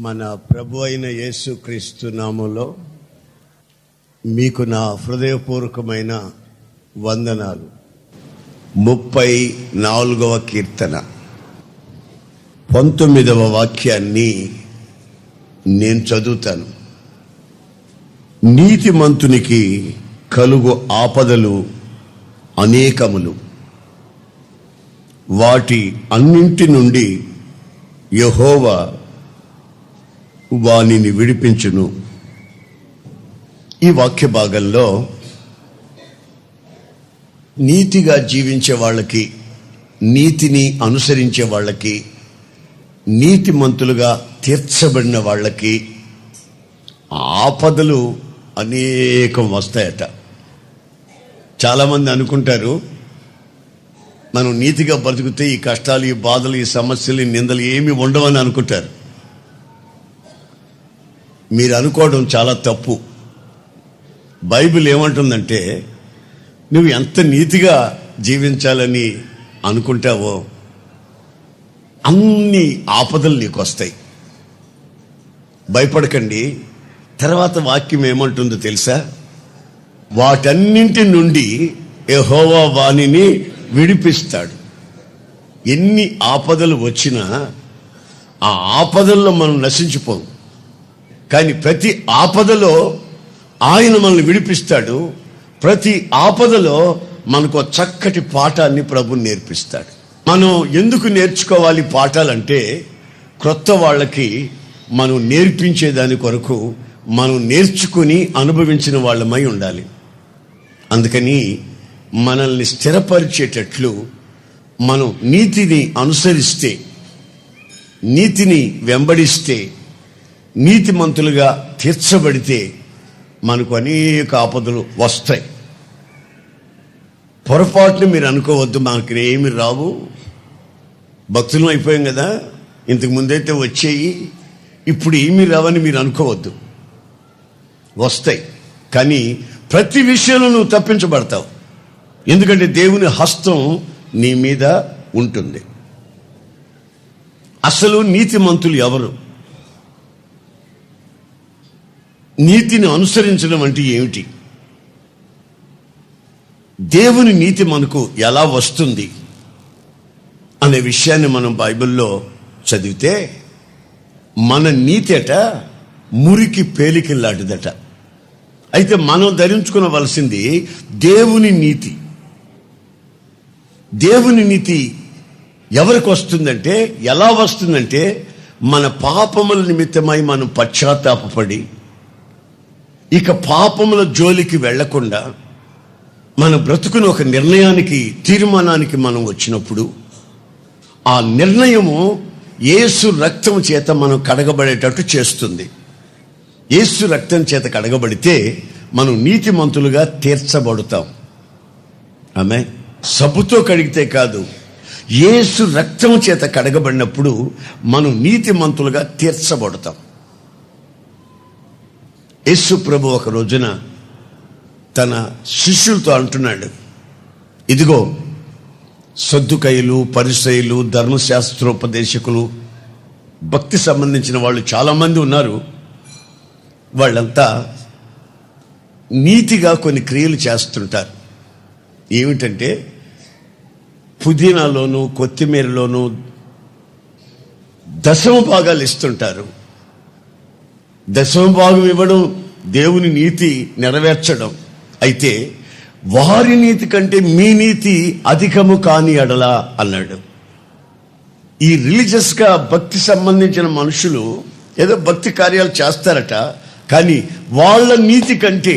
మన ప్రభు అయిన యేసుక్రీస్తు నామములో మీకు నా హృదయపూర్వకమైన వందనాలు. 34వ కీర్తన 19వ వాక్యాన్ని నేను చదువుతాను. నీతిమంతునికి కలుగు ఆపదలు అనేకములు, వాటి అన్నింటి నుండి యెహోవా వానిని విడిపించును. ఈ వాక్య భాగంలో నీతిగా జీవించే వాళ్ళకి, నీతిని అనుసరించే వాళ్ళకి, నీతిమంతులుగా తీర్చబడిన వాళ్ళకి ఆపదలు అనేకం వస్తాయట. చాలామంది అనుకుంటారు మనం నీతిగా బ్రతికితే ఈ కష్టాలు, ఈ బాధలు, ఈ సమస్యలు, ఈ నిందలు ఏమి ఉండవని అనుకుంటారు. మీరు అనుకోవడం చాలా తప్పు. బైబిల్ ఏమంటుందంటే, నువ్వు ఎంత నీతిగా జీవించాలని అనుకుంటావో అన్ని ఆపదలు నీకు వస్తాయి. భయపడకండి. తర్వాత వాక్యం ఏమంటుందో తెలుసా? వాటన్నింటి నుండి యెహోవా వానిని విడిపిస్తాడు. ఎన్ని ఆపదలు వచ్చినా ఆ ఆపదల్లో మనం నశించిపోం. కానీ ప్రతి ఆపదలో ఆయన మనల్ని విడిపిస్తాడు. ప్రతి ఆపదలో మనకు చక్కటి పాఠాన్ని ప్రభు నేర్పిస్తాడు. మనం ఎందుకు నేర్చుకోవాలి పాఠాలంటే, క్రొత్త వాళ్ళకి మనం నేర్పించేదాని కొరకు మనం నేర్చుకుని అనుభవించిన వాళ్ళమై ఉండాలి. అందుకని మనల్ని స్థిరపరిచేటట్లు మనం నీతిని అనుసరిస్తే, నీతిని వెంబడిస్తే, నీతిమంతులుగా తీర్చబడితే మనకు అనేక ఆపదలు వస్తాయి. పొరపాటుని మీరు అనుకోవద్దు, మనకు ఏమి రావు, భక్తులం అయిపోయాం కదా, ఇంతకు ముందైతే వచ్చేయి, ఇప్పుడు ఏమి రావని మీరు అనుకోవద్దు. వస్తాయి. కానీ ప్రతి విషయంలో నువ్వు తప్పించబడతావు. ఎందుకంటే దేవుని హస్తం నీ మీద ఉంటుంది. అసలు నీతిమంతులు ఎవరు? నీతిని అనుసరించడం అంటే ఏమిటి? దేవుని నీతి మనకు ఎలా వస్తుంది అనే విషయాన్ని మనం బైబిల్లో చదివితే, మన నీతి అట మురికి పేలికలాంటిదట. అయితే మనం ధరించుకోవలసింది దేవుని నీతి. దేవుని నీతి ఎవరికి వస్తుందంటే, ఎలా వస్తుందంటే, మన పాపముల నిమిత్తమై మనం పశ్చాత్తాపపడి ఇక పాపముల జోలికి వెళ్లకుండా మన బ్రతుకుని ఒక నిర్ణయానికి, తీర్మానానికి మనం వచ్చినప్పుడు, ఆ నిర్ణయము యేసు రక్తం చేత మనం కడగబడేటట్టు చేస్తుంది. యేసు రక్తం చేత కడగబడితే మనం నీతిమంతులుగా తీర్చబడతాం. ఆమె సబ్బుతో కడిగితే కాదు, యేసు రక్తం చేత కడగబడినప్పుడు మనం నీతిమంతులుగా తీర్చబడతాం. యేసు ప్రభు ఒక రోజున తన శిష్యులతో అంటున్నాడు, ఇదిగో సద్దుకయ్యులు, పరిసయ్యులు, ధర్మశాస్త్రోపదేశకులు, భక్తి సంబంధించిన వాళ్ళు చాలామంది ఉన్నారు. వాళ్ళంతా నీతిగా కొన్ని క్రియలు చేస్తుంటారు. ఏమిటంటే, పుదీనాలోను కొత్తిమీరలోను దశమ భాగాలు ఇస్తుంటారు. దశమ భాగం ఇవ్వడం దేవుని నీతి నెరవేర్చడం. అయితే వారి నీతి కంటే మీ నీతి అధికము కాని ఎడలా అన్నాడు. ఈ రిలీజియస్గా భక్తి సంబంధించిన మనుషులు ఏదో భక్తి కార్యాలు చేస్తారట, కానీ వాళ్ళ నీతి కంటే,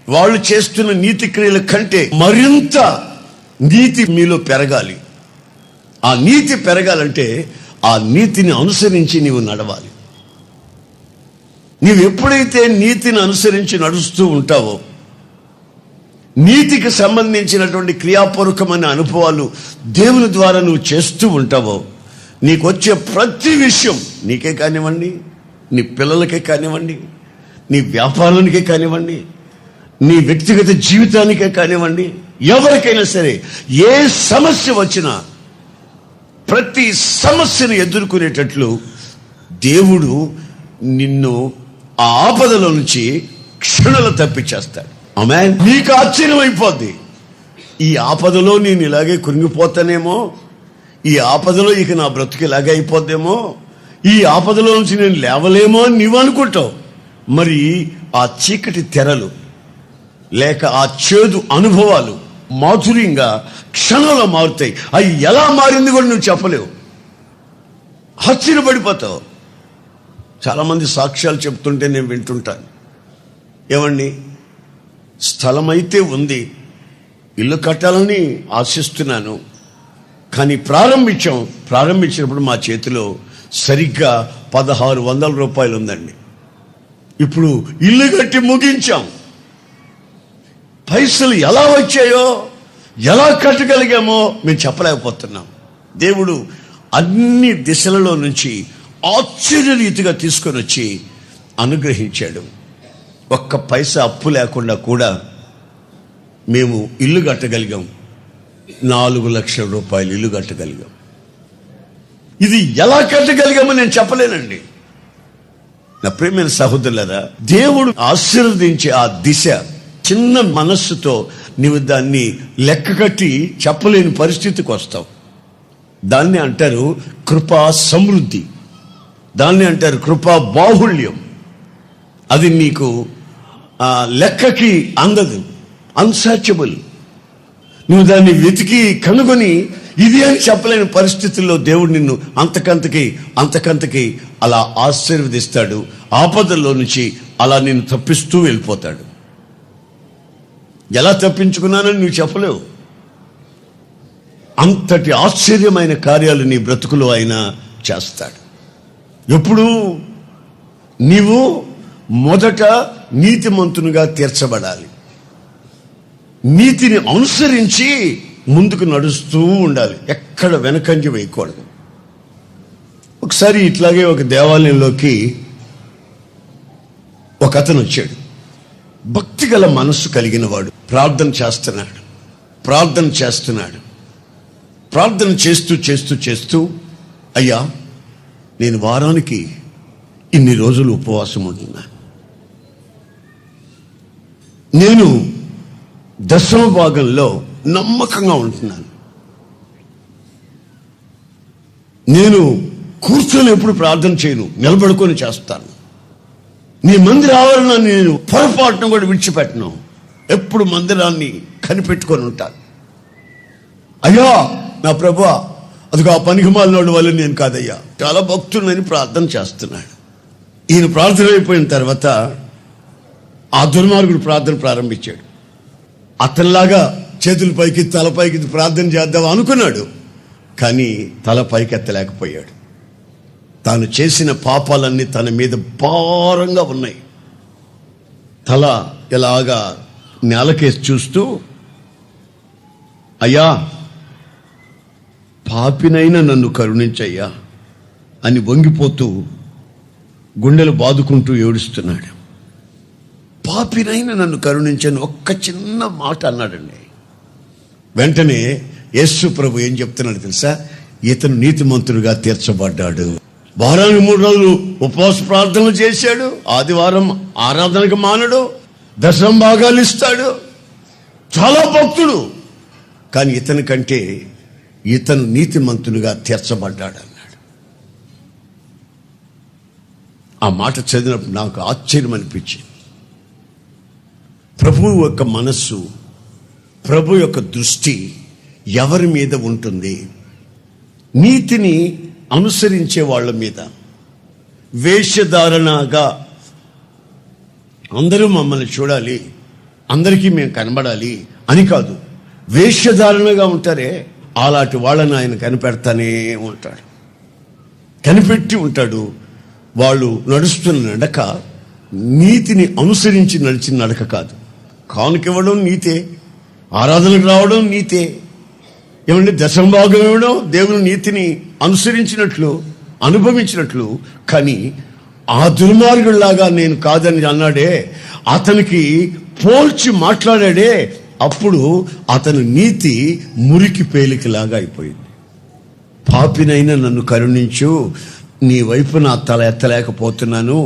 వాళ్ళు చేస్తున్న నీతి క్రియల కంటే మరింత నీతి మీలో పెరగాలి. ఆ నీతి పెరగాలంటే ఆ నీతిని అనుసరించి నీవు నడవాలి. నీవు ఎప్పుడైతే నీతిని అనుసరించి నడుస్తూ ఉంటావో, నీతికి సంబంధించినటువంటి క్రియాపూర్వకమైన అనుభవాలు దేవుని ద్వారా నువ్వు చేస్తూ ఉంటావో, నీకు వచ్చే ప్రతి విషయం, నీకే కానివ్వండి, నీ పిల్లలకే కానివ్వండి, నీ వ్యాపారానికే కానివ్వండి, నీ వ్యక్తిగత జీవితానికే కానివ్వండి, ఎవరికైనా సరే ఏ సమస్య వచ్చినా ప్రతి సమస్యను ఎదుర్కొనేటట్లు దేవుడు నిన్ను ఆ ఆపదలో నుంచి క్షణాలు తప్పించేస్తాడు. ఆమేన్. నీకు ఆశ్చర్యం అయిపోద్ది, ఈ ఆపదలో నేను ఇలాగే కృంగిపోతానేమో, ఈ ఆపదలో ఇక నా బ్రతుకు ఇలాగే అయిపోద్దేమో, ఈ ఆపదలో నుంచి నేను లేవలేమో అని నీవు అనుకుంటావు. మరి ఆ చీకటి తెరలు లేక ఆ చేదు అనుభవాలు మాధుర్యంగా క్షణంలో మారుతాయి. అవి ఎలా మారింది కూడా నువ్వు చెప్పలేవు, ఆశ్చర్యపడిపోతావు. చాలామంది సాక్ష్యాలు చెప్తుంటే నేను వింటుంటాను. ఏమండి, స్థలం అయితే ఉంది, ఇల్లు కట్టాలని ఆశిస్తున్నాను, కానీ ప్రారంభించినప్పుడు మా చేతిలో సరిగ్గా 1600 రూపాయలు ఉందండి. ఇప్పుడు ఇల్లు కట్టి ముగించాం. పైసలు ఎలా వచ్చాయో, ఎలా కట్టగలిగామో మేము చెప్పలేకపోతున్నాం. దేవుడు అన్ని దిశలలో నుంచి ఆశ్చర్యరీతిగా తీసుకొని వచ్చి అనుగ్రహించాడు. ఒక్క పైసా అప్పు లేకుండా కూడా మేము ఇల్లు కట్టగలిగాం. 4 లక్షల రూపాయలు ఇల్లు కట్టగలిగాం. ఇది ఎలా కట్టగలిగామో నేను చెప్పలేనండి. నా ప్రియమైన సహోదరులారా, దేవుడు ఆశీర్వదించే ఆ దిశ చిన్న మనస్సుతో నీవు దాన్ని లెక్క కట్టి చెప్పలేని పరిస్థితికి వస్తావు. దాన్ని అంటారు కృపా సమృద్ధి, దాన్ని అంటారు కృపా బాహుళ్యం. అది నీకు లెక్కకి అందదు, అన్సర్చబుల్. నువ్వు దాన్ని వెతికి కనుగొని ఇది అని చెప్పలేని పరిస్థితుల్లో దేవుడు నిన్ను అంతకంతకి అలా ఆశీర్వదిస్తాడు. ఆపదల్లో నుంచి అలా నిన్ను తప్పిస్తూ వెళ్ళిపోతాడు. ఎలా తప్పించుకున్నానని నువ్వు చెప్పలేవు. అంతటి ఆశ్చర్యమైన కార్యాలు నీ బ్రతుకులో ఆయన చేస్తాడు. ఎప్పుడు నీవు మొదట నీతిమంతునిగా తీర్చబడాలి, నీతిని అనుసరించి ముందుకు నడుస్తూ ఉండాలి, ఎక్కడ వెనకంజ వేయకూడదు. ఒకసారి ఇట్లాగే ఒక దేవాలయంలోకి ఒక అతను వచ్చాడు. భక్తి గల మనస్సు కలిగిన వాడు. ప్రార్థన చేస్తూ అయ్యా, నేను వారానికి ఇన్ని రోజులు ఉపవాసం ఉంటున్నాను, నేను 10వ భాగంలో నమ్మకంగా ఉంటున్నాను, నేను కూర్చొని ఎప్పుడు ప్రార్థన చేయను, నిలబడుకొని చేస్తాను, నీ మందిర ఆవరణాన్ని నేను పొరపాటును కూడా విడిచిపెట్టను, ఎప్పుడు మందిరాన్ని కనిపెట్టుకొని ఉంటాను. అయ్యా నా ప్రభువా, అదిగో ఆ పనికిమాలినోడు వల్ల నేను కాదయ్యా, చాలా భక్తులని ప్రార్థన చేస్తున్నాడు. ఈయన ప్రార్థన అయిపోయిన తర్వాత ఆ దుర్మార్గుడు ప్రార్థన ప్రారంభించాడు. అతనిలాగా చేతుల పైకి తలపైకి ప్రార్థన చేద్దాం అనుకున్నాడు, కానీ తల పైకెత్తలేకపోయాడు. తాను చేసిన పాపాలన్నీ తన మీద భారంగా ఉన్నాయి. తల ఇలాగా నేలకేసి చూస్తూ, అయ్యా పాపినైనా నన్ను కరుణించయ్యా అని వంగిపోతూ గుండెలు బాదుకుంటూ ఏడుస్తున్నాడు. పాపినైనా నన్ను కరుణించని ఒక్క చిన్న మాట అన్నాడండి. వెంటనే యేసు ప్రభు ఏం చెప్తున్నాడు తెలుసా? ఇతను నీతిమంతుడిగా తీర్చబడ్డాడు. వారానికి 3 రోజులు ఉపవాస ప్రార్థనలు చేశాడు, ఆదివారం ఆరాధనకు మానడు, 10వ భాగాలు ఇస్తాడు, చాలా భక్తుడు. కానీ ఇతను నీతిమంతునిగా తీర్చబడ్డాడు అన్నాడు. ఆ మాట చదివినప్పుడు నాకు ఆశ్చర్యం అనిపించింది. ప్రభువు యొక్క మనస్సు, ప్రభు యొక్క దృష్టి ఎవరి మీద ఉంటుంది? నీతిని అనుసరించే వాళ్ళ మీద. వేషధారణగా అందరూ మమ్మల్ని చూడాలి, అందరికీ మేము కనబడాలి అని కాదు, వేషధారణగా ఉంటారే అలాంటి వాళ్ళని ఆయన కనిపెట్టి ఉంటాడు. వాళ్ళు నడుస్తున్న నడక నీతిని అనుసరించి నడిచిన నడక కాదు. కానుకివ్వడం నీతే, ఆరాధనకు రావడం నీతే, ఏమంటే 10వ భాగం ఇవ్వడం దేవుని నీతిని అనుభవించినట్లు. కానీ ఆ దుర్మార్గుడిలాగా నేను కాదని అన్నాడే, అతనికి పోల్చి మాట్లాడాడే, అప్పుడు అతని నీతి మురికి పేలికలాగా అయిపోయింది. పాపినైనా నన్ను కరుణించు, నీ వైపు నా తల ఎత్తలేకపోతున్నాను,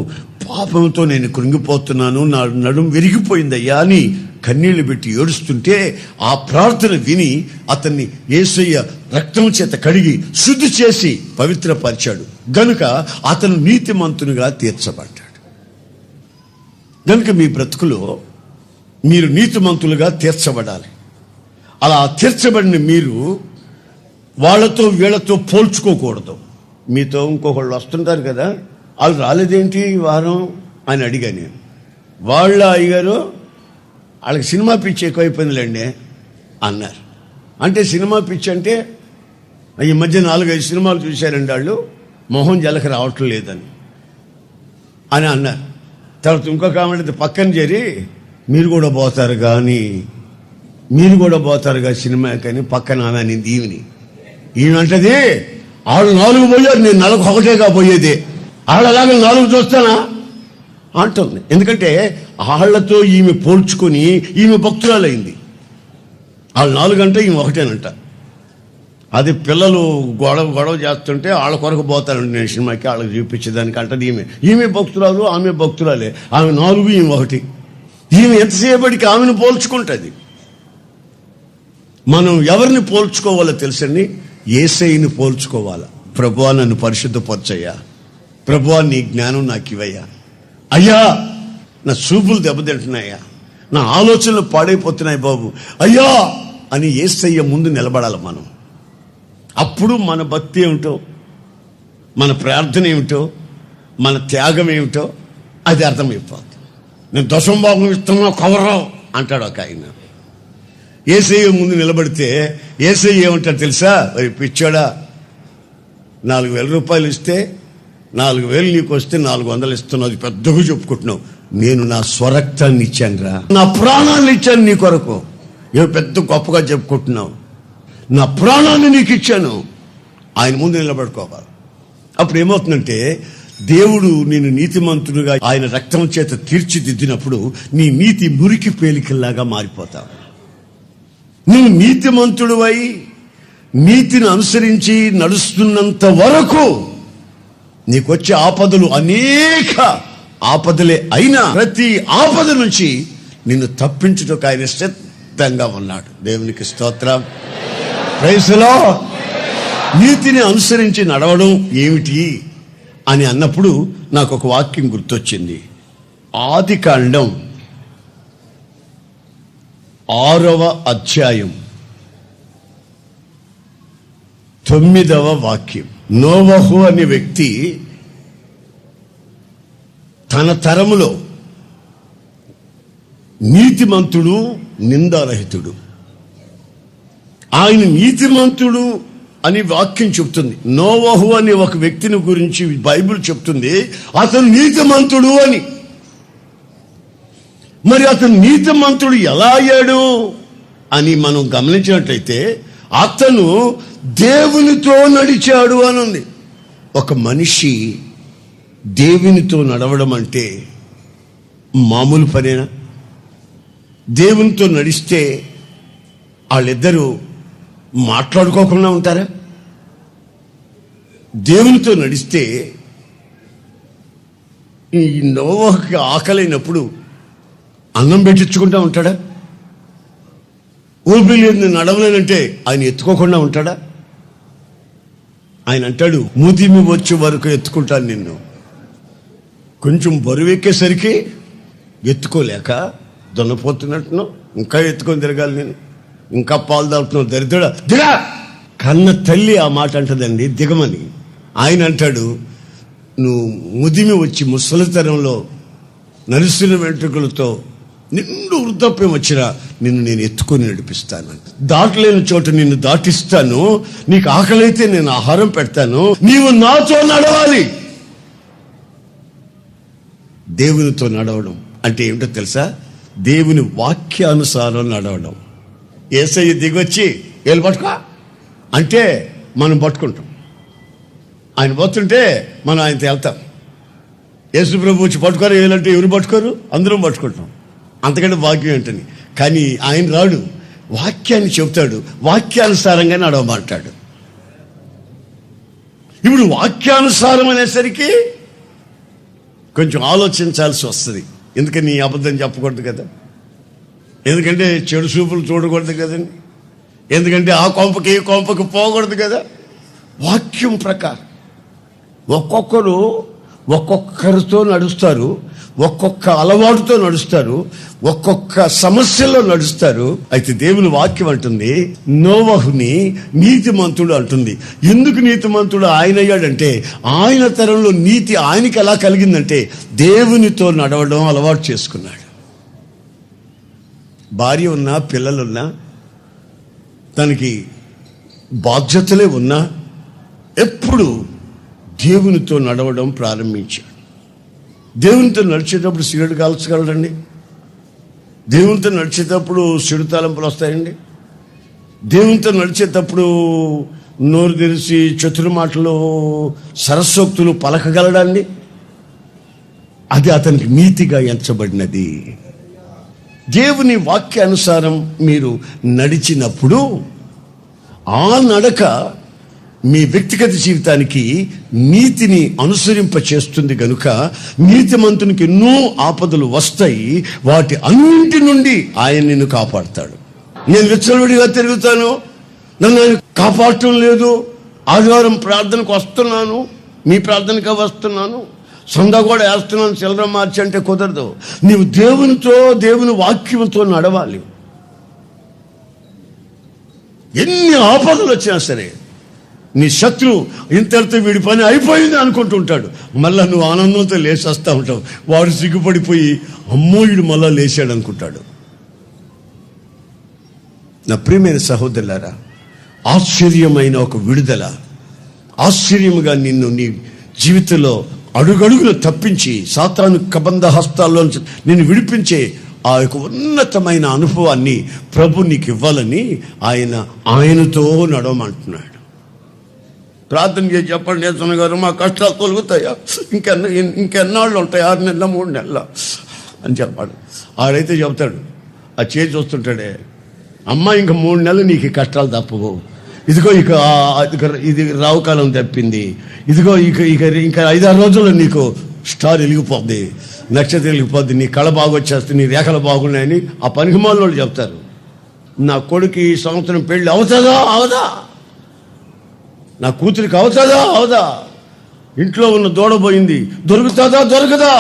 పాపంతో నేను కృంగిపోతున్నాను, నా నడుం విరిగిపోయిందయ్యా అని కన్నీళ్లు పెట్టి ఏడుస్తుంటే ఆ ప్రార్థన విని అతన్ని యేసయ్య రక్తం చేత కడిగి శుద్ధి చేసి పవిత్రపరిచాడు గనుక అతను నీతిమంతునిగా తీర్చబడ్డాడు. గనుక మీ బ్రతుకులో మీరు నీతిమంతులుగా తీర్చబడాలి. అలా తీర్చబడిన మీరు వాళ్ళతో వీళ్ళతో పోల్చుకోకూడదు. మీతో ఇంకొకళ్ళు వస్తుంటారు కదా, వాళ్ళు రాలేదేంటి ఈ వారం అని అడిగా నేను. వాళ్ళ అయ్యగారు వాళ్ళకి సినిమా పిచ్చి ఎక్కువైపోయిందిలేండి అన్నారు. అంటే సినిమా పిచ్చి అంటే ఈ మధ్య 4-5 సినిమాలు చూశారండి వాళ్ళు, మొహం జలక రావటం లేదని అని అన్నారు. తర్వాత ఇంకొక ఆమె పక్కన చేరి మీరు కూడా పోతారుగా సినిమా కానీ పక్కన ఆమె అనింది ఈయనంటది వాళ్ళు 4 పోయారు, నేను 1గా పోయేది, వాళ్ళలాగా 4 చూస్తానా అంటుంది. ఎందుకంటే వాళ్ళతో ఈమె పోల్చుకొని ఈమె భక్తురాలైంది. వాళ్ళు 4 అంటే ఈమె 1 అది పిల్లలు గొడవ చేస్తుంటే వాళ్ళ కొరకు పోతానండి నేను సినిమాకి, వాళ్ళకి చూపించేదానికి అంటది ఈమె భక్తురాలు, ఆమె భక్తురాలే, ఆమె 4 ఈమె 1. ఈమె ఎంతసేపటికి ఆమెను పోల్చుకుంటుంది. మనం ఎవరిని పోల్చుకోవాలో తెలుసండి, యేసయ్యని పోల్చుకోవాలా. ప్రభువా నన్ను పరిశుద్ధపరచయ్యా, ప్రభువా నీ జ్ఞానం నాకు ఇవ్వయ్యా, అయ్యా నా చూపులు దెబ్బతింటున్నాయా, నా ఆలోచనలు పాడైపోతున్నాయి బాబు అయ్యా అని యేసయ్య ముందు నిలబడాలి మనం. అప్పుడు మన భక్తి ఏమిటో, మన ప్రార్థన ఏమిటో, మన త్యాగం ఏమిటో అది అర్థమైపోతుంది. నేను 10వ భాగం ఇస్తున్నా కవరావు అంటాడు ఒక ఆయన. యేసయ్య ముందు నిలబడితే యేసయ్య ఏమంటాడు తెలుసా, పిచ్చోడా 4,000 రూపాయలు ఇస్తే 4,000 నీకు వస్తే 400 ఇస్తున్నావు, అది పెద్దగా చెప్పుకుంటున్నావు. నేను నా స్వరక్తాన్ని ఇచ్చానురా, నా ప్రాణాన్ని ఇచ్చాను నీ కొరకు, ఏమో పెద్ద గొప్పగా చెప్పుకుంటున్నావు, నా ప్రాణాన్ని నీకు ఇచ్చాను. ఆయన ముందు నిలబడుకోవాలి. అప్పుడు ఏమవుతుందంటే దేవుడు నేను నీతిమంతుడుగా ఆయన రక్తం చేత తీర్చిదిద్దినప్పుడు నీ నీతి మురికి పేలికల్లాగా మారిపోతావు. నువ్వు నీతిమంతుడువై నీతిని అనుసరించి నడుస్తున్నంత వరకు నీకొచ్చే ఆపదలు అనేక ఆపదలే అయినా ప్రతి ఆపద నుంచి నిన్ను తప్పించుటకు ఆయన సిద్ధంగా ఉన్నాడు. దేవునికి స్తోత్రం. Praise the lord. నీతిని అనుసరించి నడవడం ఏమిటి అని అన్నప్పుడు నాకు ఒక వాక్యం గుర్తొచ్చింది. ఆదికాండం 6వ అధ్యాయం 9వ వాక్యం. నోవహు అనే వ్యక్తి తన తరములో నీతిమంతుడు, నిందారహితుడు. ఆయన నీతిమంతుడు అని వాక్యం చెప్తుంది. నోవహు అనే ఒక వ్యక్తిని గురించి బైబిల్ చెప్తుంది అతను నీతిమంతుడు అని. మరి అతను నీతిమంతుడు ఎలా అయ్యాడు అని మనం గమనించినట్లయితే అతను దేవునితో నడిచాడు అని ఉంది. ఒక మనిషి దేవునితో నడవడం అంటే మామూలు పనేనా? దేవునితో నడిస్తే వాళ్ళిద్దరూ మాట్లాడుకోకుండా ఉంటారా? దేవునితో నడిస్తే ఈ నోవహుకి ఆకలైనప్పుడు అన్నం పెట్టించుకుంటా ఉంటాడా? ఊపిరి లేదు నడవలేనంటే ఆయన ఎత్తుకోకుండా ఉంటాడా? ఆయన అంటాడు ముదిమి వచ్చే వరకు ఎత్తుకుంటాను నిన్ను. కొంచెం బరువు ఎక్కేసరికి ఎత్తుకోలేక దొన్నపోతున్నట్టును ఇంకా ఎత్తుకొని తిరగాలి నేను, ఇంకా పాలు దాపుతున్నావు దరిద్రుడా దిగా. కన్న తల్లి ఆ మాట అంటదండి దిగమని. ఆయన అంటాడు నువ్వు ముదిమి వచ్చి ముసలితనంలో నరుసిన వెంట్రుకలతో నిండు వృద్ధాప్యం వచ్చినా నిన్ను నేను ఎత్తుకొని నడిపిస్తాను, దాటలేని చోట నిన్ను దాటిస్తాను, నీకు ఆకలైతే నేను ఆహారం పెడతాను, నీవు నాతో నడవాలి. దేవునితో నడవడం అంటే ఏమిటో తెలుసా? దేవుని వాక్యానుసారం నడవడం. యేసయ్య దిగొచ్చి ఏళ్ళు పట్టుకో అంటే మనం పట్టుకుంటాం, ఆయన పోతుంటే మనం ఆయనతో వెళ్తాం. యేసు ప్రభు వచ్చి పట్టుకోరు ఏలంటే ఎవరు పట్టుకోరు? అందరం పట్టుకుంటాం. అంతకంటే వాక్యం ఏంటని. కానీ ఆయన రాడు, వాక్యాన్ని చెబుతాడు, వాక్యానుసారంగా నడవమంటాడు. ఇప్పుడు వాక్యానుసారం అనేసరికి కొంచెం ఆలోచించాల్సి వస్తుంది. ఎందుకని అబద్ధం చెప్పకూడదు కదా, ఎందుకంటే చెడు చూపులు చూడకూడదు కదండి, ఎందుకంటే ఆ కొంపకి ఈ కొంపకి పోకూడదు కదా. వాక్యం ప్రకారం ఒక్కొక్కరు ఒక్కొక్కరితో నడుస్తారు, ఒక్కొక్క అలవాటుతో నడుస్తారు, ఒక్కొక్క సమస్యలో నడుస్తారు. అయితే దేవుని వాక్యం అంటుంది నోవహుని నీతిమంతుడు అంటుంది. ఎందుకు నీతిమంతుడు ఆయన అయ్యాడంటే ఆయన తరంలో నీతి ఆయనకి ఎలా కలిగిందంటే దేవునితో నడవడం అలవాటు చేసుకున్నాడు. భార్య ఉన్నా, పిల్లలున్నా, తనకి బాధ్యతలే ఉన్నా ఎప్పుడు దేవునితో నడవడం ప్రారంభించాడు. దేవునితో నడిచేటప్పుడు సిగరెట్ కాల్చగలడండి, దేవునితో నడిచేటప్పుడు చెడు తలంపులు వస్తాయండి, దేవునితో నడిచేటప్పుడు నోరు తెరిచి చతురు మాటలు సరస్వక్తులు పలకగలడండి. అది అతనికి నీతిగా ఎంచబడినది. దేవుని వాక్యానుసారం మీరు నడిచినప్పుడు ఆ నడక మీ వ్యక్తిగత జీవితానికి నీతిని అనుసరింప చేస్తుంది కనుక నీతిమంతునికి ఎన్నో ఆపదలు వస్తాయి. వాటి అన్నింటి నుండి ఆయన నిన్ను కాపాడుతాడు. నేను విచ్చలవిడిగా తిరుగుతాను, నన్ను ఆయన కాపాడటం లేదు, ఆదివారం ప్రార్థనకు వస్తున్నాను, మీ ప్రార్థనగా వస్తున్నాను, సందా కూడా వేస్తున్నాను, చిల్లర మార్చి అంటే కుదరదు. నీవు దేవునితో, దేవుని వాక్యంతో నడవాలి. ఎన్ని ఆపదలు వచ్చినా సరే నీ శత్రువు ఇంతటితో వీడి పని అయిపోయింది అనుకుంటుంటాడు, మళ్ళా నువ్వు ఆనందంతో లేచేస్తూ ఉంటావు. వాడు సిగ్గుపడిపోయి అమ్మో వీడు మళ్ళా లేచాడు అనుకుంటాడు. నా ప్రియమైన సహోదరులారా, ఆశ్చర్యమైన ఒక విడుదల, ఆశ్చర్యముగా నిన్ను నీ జీవితంలో అడుగడుగులు తప్పించి సాతాను కబంధ హస్తాల్లో నిన్ను విడిపించే ఆ యొక్క ఉన్నతమైన అనుభవాన్ని ప్రభు నీకు ఇవ్వాలని ఆయనతో నడవమంటున్నాడు. ప్రార్థన చేసి చెప్పండి, నేతన్న గారు మా కష్టాలు తొలుగుతాయా, ఇంకెన్నాళ్ళు ఉంటాయి, 6 నెలల 3 నెలల అని చెప్పాడు. ఆడైతే చెప్తాడు, ఆ చేసి వస్తుంటాడే, అమ్మ ఇంక 3 నెలలు నీకు కష్టాలు తప్పవు, ఇదిగో ఇది రావు కాలం తప్పింది, ఇదిగో ఇంకా 5-6 రోజుల్లో నీకు స్టార్ వెలిగిపోద్ది, నక్షత్రం వెలిగిపోద్ది, నీ కళ బాగొచ్చేస్తుంది, నీ రేఖలు బాగున్నాయని ఆ పనికిమాల వాళ్ళు చెప్తారు. నా కొడుకు ఈ సంవత్సరం పెళ్ళి అవుతుందా అవదా, నా కూతురికి అవుతుందా అవదా, ఇంట్లో ఉన్న దూడపోయింది దొరుకుతుందా దొరకదా,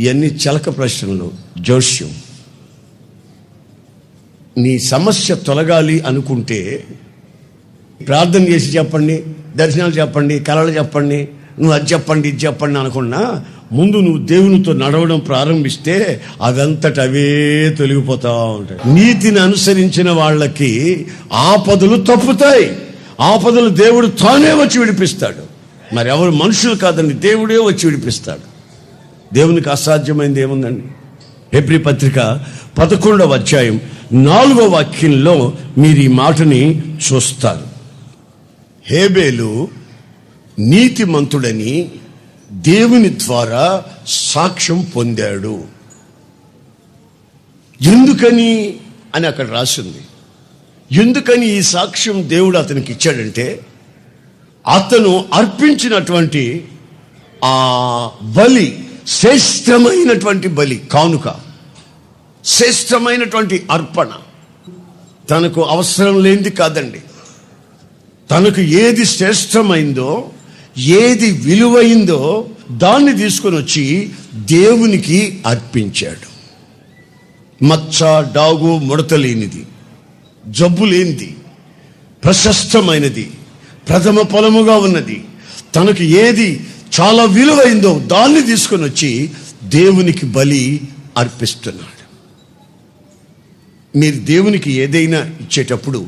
ఇవన్నీ చలక ప్రశ్నలు, జోష్యం. నీ సమస్య తొలగాలి అనుకుంటే ప్రార్థన చేసి చెప్పండి, దర్శనాలు చెప్పండి, కళలు చెప్పండి, నువ్వు అది చెప్పండి ఇది చెప్పండి అనుకున్నా ముందు నువ్వు దేవునితో నడవడం ప్రారంభిస్తే అదంతట అవే తొలగిపోతా ఉంటాయి. నీతిని అనుసరించిన వాళ్ళకి ఆపదలు తప్పుతాయి. ఆపదలు దేవుడు తానే వచ్చి విడిపిస్తాడు. మరి ఎవరు మనుషులు కాదండి, దేవుడే వచ్చి విడిపిస్తాడు. దేవునికి అసాధ్యమైనది ఏముందండి? హెబ్రీ పత్రిక 11వ అధ్యాయం 4వ వాక్యంలో మీరు ఈ మాటని చూస్తారు. హేబేలు నీతిమంతుడని దేవుని ద్వారా సాక్ష్యం పొందాడు. ఎందుకని అని అక్కడ రాసింది. ఎందుకని ఈ సాక్ష్యం దేవుడు అతనికి ఇచ్చాడంటే అతను అర్పించినటువంటి ఆ బలి శ్రేష్టమైనటువంటి బలి, కానుక, శ్రేష్టమైనటువంటి అర్పణ. తనకు అవసరం లేనిది కాదండి, తనకు ఏది శ్రేష్టమైందో, ఏది విలువైందో దాన్ని తీసుకొని వచ్చి దేవునికి అర్పించాడు. మచ్చ, డాగు, ముడత లేనిది, జబ్బు లేనిది, ప్రశస్తమైనది, ప్రథమ ఫలముగా ఉన్నది, తనకు ఏది చాలా విలువైందో దాన్ని తీసుకొని వచ్చి దేవునికి బలి అర్పిస్తున్నాడు. మీరు దేవునికి ఏదైనా ఇచ్చేటప్పుడు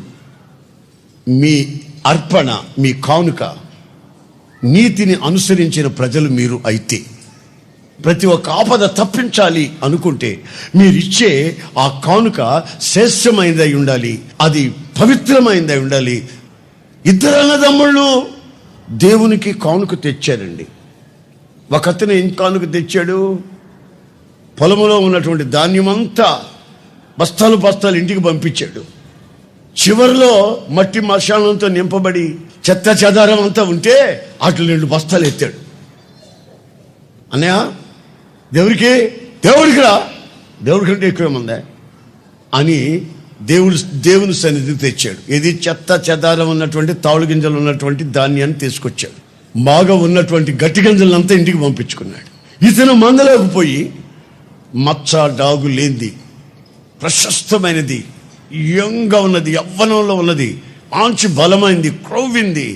మీ అర్పణ, మీ కానుక నీతిని అనుసరించిన ప్రజలు మీరు అయితే, ప్రతి ఒక్క ఆపద తప్పించాలి అనుకుంటే మీరిచ్చే ఆ కానుక శ్రేష్టమైనదై ఉండాలి, అది పవిత్రమైనదై ఉండాలి. 2 అన్నదమ్ముళ్ళు దేవునికి కానుక తెచ్చారండి. ఒకతను ఏం కానుక తెచ్చాడు? పొలములో ఉన్నటువంటి ధాన్యమంతా బస్తాలు బస్తాలు ఇంటికి పంపించాడు. చివరిలో మట్టి మశానంతో నింపబడి చెత్త చెదారం అంతా ఉంటే అట్లు 2 బస్తాలు ఎత్తాడు. అన్నయ్య దేవుడికి రా, దేవుడి కంటే ఎక్కువేముందా అని దేవుని సన్నిధికి తెచ్చాడు. ఇది చెత్త చెదారం ఉన్నటువంటి తాళు గింజలు ఉన్నటువంటి ధాన్యాన్ని తీసుకొచ్చాడు. బాగా ఉన్నటువంటి గట్టి గింజలంతా ఇంటికి పంపించుకున్నాడు. ఇతను మందలోకి పోయి మచ్చ డాగు లేనిది, ప్రశస్తమైనది, యంగా ఉన్నది, యవ్వనంలో ఉన్నది, మంచి బలమైంది, క్రొవ్వింది,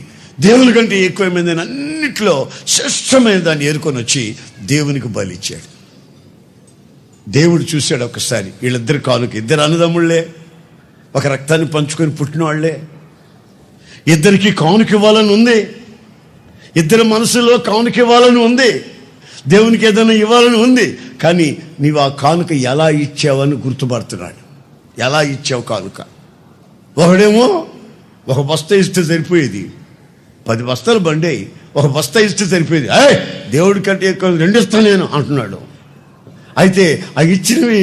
దేవుని కంటే ఎక్కువైంది, అన్నిట్లో శ్రేష్టమైన దాన్ని ఏరుకొని వచ్చి దేవునికి బలిచ్చాడు. దేవుడు చూశాడు ఒకసారి, వీళ్ళిద్దరు కానుక, 2 అన్నదమ్ముళ్లే, ఒక రక్తాన్ని పంచుకొని పుట్టిన వాళ్లే, ఇద్దరికి కానుక ఇవ్వాలని ఉంది, 2 మనసులో కానుక ఇవ్వాలని ఉంది, దేవునికి ఏదైనా ఇవ్వాలని ఉంది. కానీ నీవు ఆ కానుక ఎలా ఇచ్చావని గుర్తుపడుతున్నాడు. ఎలా ఇచ్చావు కానుక? ఒకడేమో 1 బస్తా ఇస్తే సరిపోయేది, 10 బస్తాలు బండే, 1 బస్తా ఇస్తే సరిపోయేది. దేవుడి కంటే ఎక్కువ 2 ఇస్తాను నేను అంటున్నాడు. అయితే ఆ ఇచ్చినవి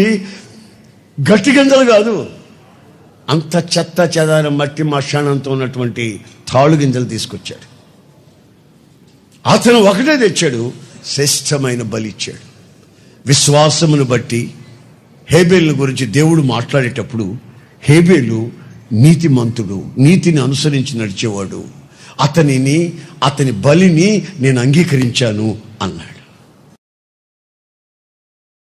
గట్టి గింజలు కాదు, అంత చెత్త చెదారం మట్టి మశానంతో ఉన్నటువంటి తాళు గింజలు తీసుకొచ్చాడు. అతను ఒకటే తెచ్చాడు, శ్రేష్టమైన బలి ఇచ్చాడు. విశ్వాసమును బట్టి హేబేలు గురించి దేవుడు మాట్లాడేటప్పుడు, హేబేలు నీతిమంతుడు, నీతిని అనుసరించి నడిచేవాడు, అతని బలిని నేను అంగీకరించాను అన్నాడు.